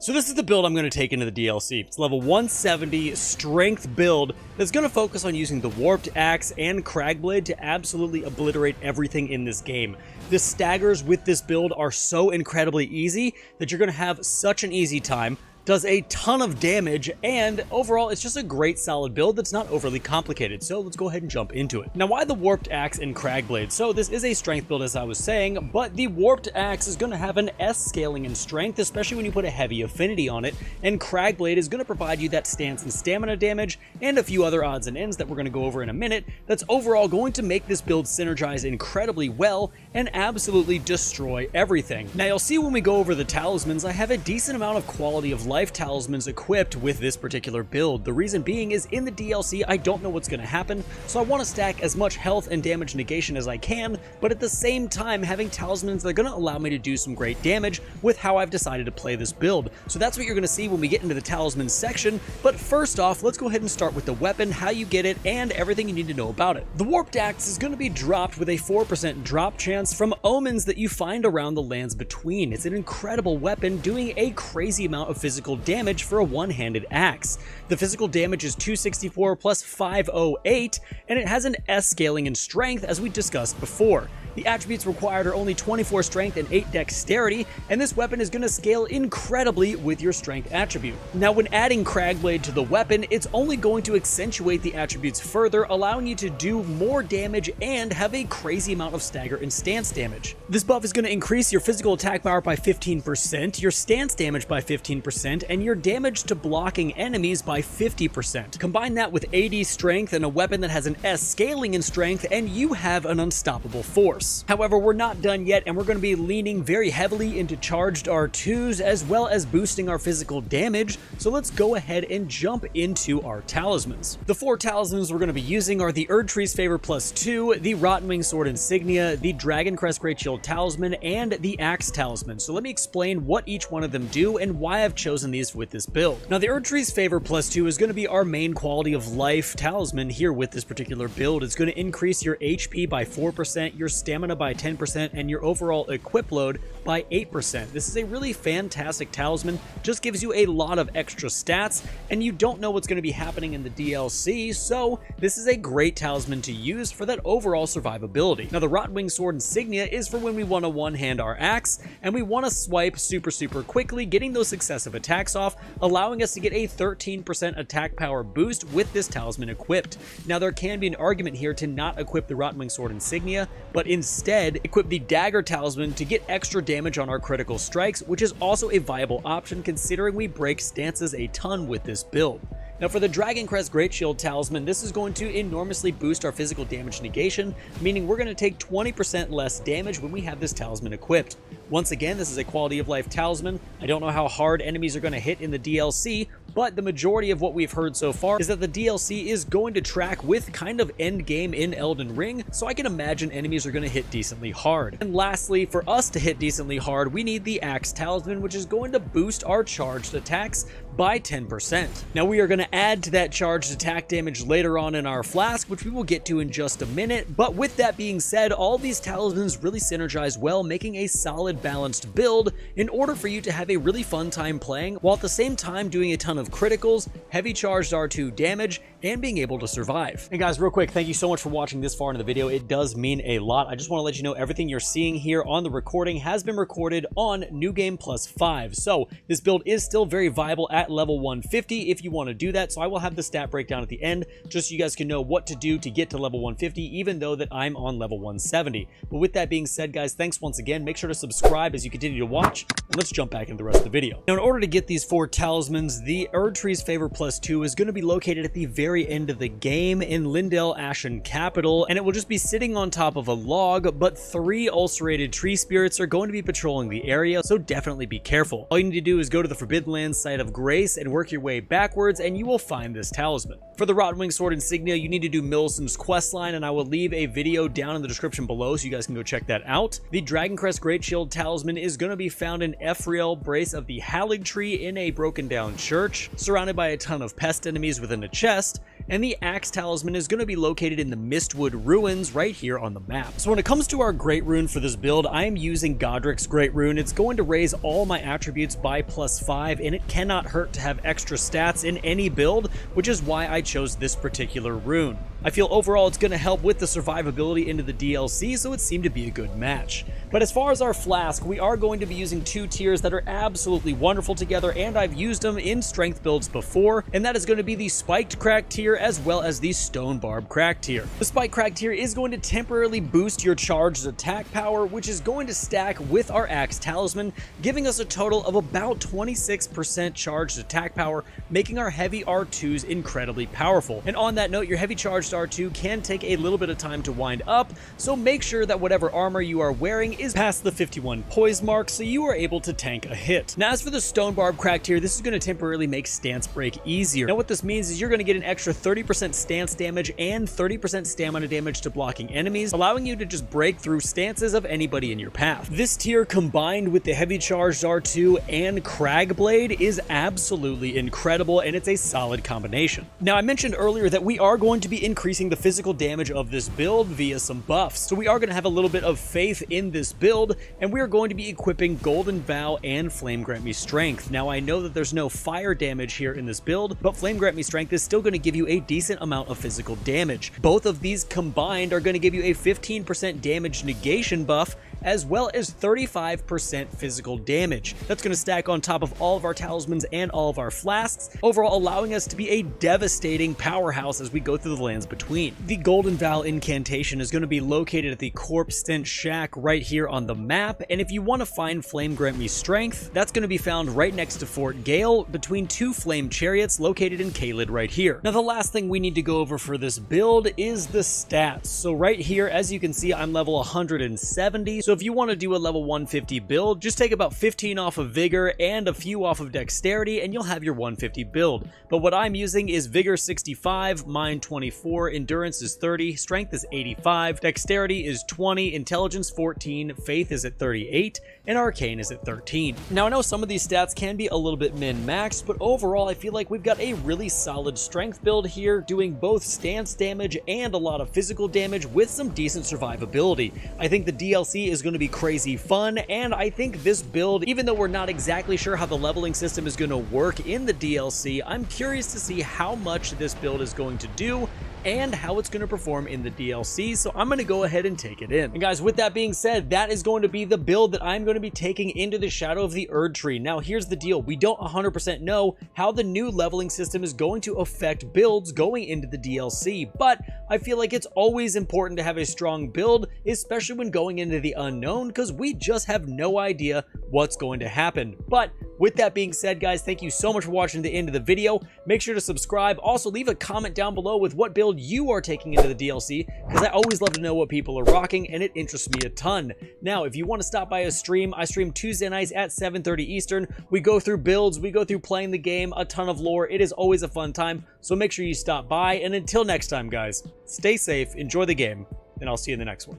So this is the build I'm going to take into the DLC. It's level 170 strength build that's going to focus on using the Warped Axe and Cragblade to absolutely obliterate everything in this game. The staggers with this build are so incredibly easy that you're going to have such an easy time. Does a ton of damage, and overall it's just a great solid build that's not overly complicated, so let's go ahead and jump into it. Now, why the Warped Axe and Cragblade? So this is a strength build, as I was saying, but the Warped Axe is going to have an S scaling in strength, especially when you put a heavy affinity on it, and Cragblade is going to provide you that stance and stamina damage, and a few other odds and ends that we're going to go over in a minute, that's overall going to make this build synergize incredibly well and absolutely destroy everything. Now, you'll see when we go over the talismans, I have a decent amount of quality of life talismans equipped with this particular build. The reason being is in the DLC, I don't know what's going to happen, so I want to stack as much health and damage negation as I can, but at the same time having talismans that are going to allow me to do some great damage with how I've decided to play this build. So that's what you're going to see when we get into the talisman section, but first off, let's go ahead and start with the weapon, how you get it, and everything you need to know about it. The Warped Axe is going to be dropped with a 4% drop chance from omens that you find around the lands between. It's an incredible weapon doing a crazy amount of physical damage for a one-handed axe. The physical damage is 264 plus 508, and it has an S scaling in strength, as we discussed before. The attributes required are only 24 strength and 8 dexterity, and this weapon is going to scale incredibly with your strength attribute. Now, when adding Cragblade to the weapon, it's only going to accentuate the attributes further, allowing you to do more damage and have a crazy amount of stagger and stance damage. This buff is going to increase your physical attack power by 15%, your stance damage by 15%, and your damage to blocking enemies by 50%. Combine that with 80 strength and a weapon that has an S scaling in strength, and you have an unstoppable force. However, we're not done yet, and we're going to be leaning very heavily into charged R2s as well as boosting our physical damage, so let's go ahead and jump into our talismans. The 4 talismans we're going to be using are the Erdtree's Favor +2, the Rottenwing Sword Insignia, the Dragon Crest Great Shield Talisman, and the Axe Talisman. So let me explain what each one of them do and why I've chosen these with this build. Now, the Erdtree's Favor +2 is going to be our main quality of life talisman here with this particular build. It's going to increase your HP by 4%, your stamina by 10%, and your overall equip load by 8%. This is a really fantastic talisman, just gives you a lot of extra stats, and you don't know what's going to be happening in the DLC, so this is a great talisman to use for that overall survivability. Now, the Rottenwing Sword Insignia is for when we want to one-hand our axe, and we want to swipe super quickly, getting those successive attacks off, allowing us to get a 13% attack power boost with this talisman equipped. Now, there can be an argument here to not equip the Rottenwing Sword Insignia, but instead equip the Dagger Talisman to get extra damage on our critical strikes, which is also a viable option considering we break stances a ton with this build. Now, for the Dragon Crest Great Shield Talisman, this is going to enormously boost our physical damage negation, meaning we're going to take 20% less damage when we have this talisman equipped. Once again, this is a quality of life talisman. I don't know how hard enemies are going to hit in the DLC, but the majority of what we've heard so far is that the DLC is going to track with kind of end game in Elden Ring, so I can imagine enemies are going to hit decently hard. And lastly, for us to hit decently hard, we need the Axe Talisman, which is going to boost our charged attacks by 10%. Now, we are going to add to that charged attack damage later on in our Flask, which we will get to in just a minute, but with that being said, all these talismans really synergize well, making a solid balanced build in order for you to have a really fun time playing, while at the same time doing a ton of criticals, heavy charged R2 damage, and being able to survive. And guys, real quick, thank you so much for watching this far into the video. It does mean a lot. I just want to let you know everything you're seeing here on the recording has been recorded on New Game +5. So this build is still very viable at level 150 if you want to do that. So I will have the stat breakdown at the end, just so you guys can know what to do to get to level 150, even though that I'm on level 170. But with that being said, guys, thanks once again. Make sure to subscribe as you continue to watch, and let's jump back into the rest of the video. Now, in order to get these 4 talismans, the Erdtree's Favor +2 is going to be located at the very end of the game in Lindell Ashen Capital, and it will just be sitting on top of a log, but 3 ulcerated tree spirits are going to be patrolling the area, so definitely be careful. All you need to do is go to the Forbidden Lands site of Grace and work your way backwards, and you will find this talisman. For the Rottenwing Sword Insignia, you need to do Millicent's questline, and I will leave a video down in the description below so you guys can go check that out. The Dragon Crest Great Shield Talisman is going to be found in Ephriel Brace of the Halig Tree in a broken down church, surrounded by a ton of pest enemies within a chest, and the axe talisman is going to be located in the Mistwood Ruins right here on the map. So when it comes to our Great Rune for this build, I am using Godric's Great Rune. It's going to raise all my attributes by +5, and it cannot hurt to have extra stats in any build, which is why I chose this particular rune. I feel overall it's going to help with the survivability into the DLC, so it seemed to be a good match. But as far as our Flask, we are going to be using two tiers that are absolutely wonderful together, and I've used them in strength builds before, and that is going to be the Spiked Crack tier as well as the Stone Barb Crack tier. The Spiked Crack tier is going to temporarily boost your charged attack power, which is going to stack with our Axe Talisman, giving us a total of about 26% charged attack power, making our heavy R2s incredibly powerful. And on that note, your heavy charged R2 can take a little bit of time to wind up, so make sure that whatever armor you are wearing is past the 51 poise mark so you are able to tank a hit. Now as for the Stone Barb Crack tier, this is going to temporarily make stance break easier. Now what this means is you're going to get an extra 30% stance damage and 30% stamina damage to blocking enemies, allowing you to just break through stances of anybody in your path. This tier combined with the heavy charged R2 and Crag Blade is absolutely incredible, and it's a solid combination. Now I mentioned earlier that we are going to be increasing the physical damage of this build via some buffs, so we are going to have a little bit of faith in this build, and we are going to be equipping Golden Vow and Flame Grant Me Strength. Now I know that there's no fire damage here in this build, but Flame Grant Me Strength is still going to give you a decent amount of physical damage. Both of these combined are going to give you a 15% damage negation buff, as well as 35% physical damage. That's going to stack on top of all of our talismans and all of our flasks, overall allowing us to be a devastating powerhouse as we go through the lands between. The Golden Vow incantation is going to be located at the Corpse Stench Shack right here on the map, and if you want to find Flame Grant Me Strength, that's going to be found right next to Fort Gale between two flame chariots located in Caelid right here. Now the last thing we need to go over for this build is the stats. So right here, as you can see, I'm level 170, so if you want to do a level 150 build, just take about 15 off of Vigor and a few off of Dexterity, and you'll have your 150 build. But what I'm using is Vigor 65, Mind 24, Endurance is 30, Strength is 85, Dexterity is 20, Intelligence 14, Faith is at 38, and Arcane is at 13. Now I know some of these stats can be a little bit min-maxed, but overall I feel like we've got a really solid strength build here, doing both stance damage and a lot of physical damage with some decent survivability. I think the DLC is going to be crazy fun, and I think this build, even though we're not exactly sure how the leveling system is going to work in the DLC, I'm curious to see how much this build is going to do and how it's going to perform in the DLC, so I'm going to go ahead and take it in. And guys, with that being said, that is going to be the build that I'm going to be taking into the Shadow of the Erdtree. Now here's the deal, we don't 100% know how the new leveling system is going to affect builds going into the DLC, but I feel like it's always important to have a strong build, especially when going into the unknown, because we just have no idea what's going to happen. But with that being said, guys, thank you so much for watching the end of the video. Make sure to subscribe. Also, leave a comment down below with what build you are taking into the DLC, because I always love to know what people are rocking, and it interests me a ton. Now, if you want to stop by a stream, I stream Tuesday nights at 7:30 Eastern. We go through builds, we go through playing the game, a ton of lore. It is always a fun time, so make sure you stop by. And until next time, guys, stay safe, enjoy the game, and I'll see you in the next one.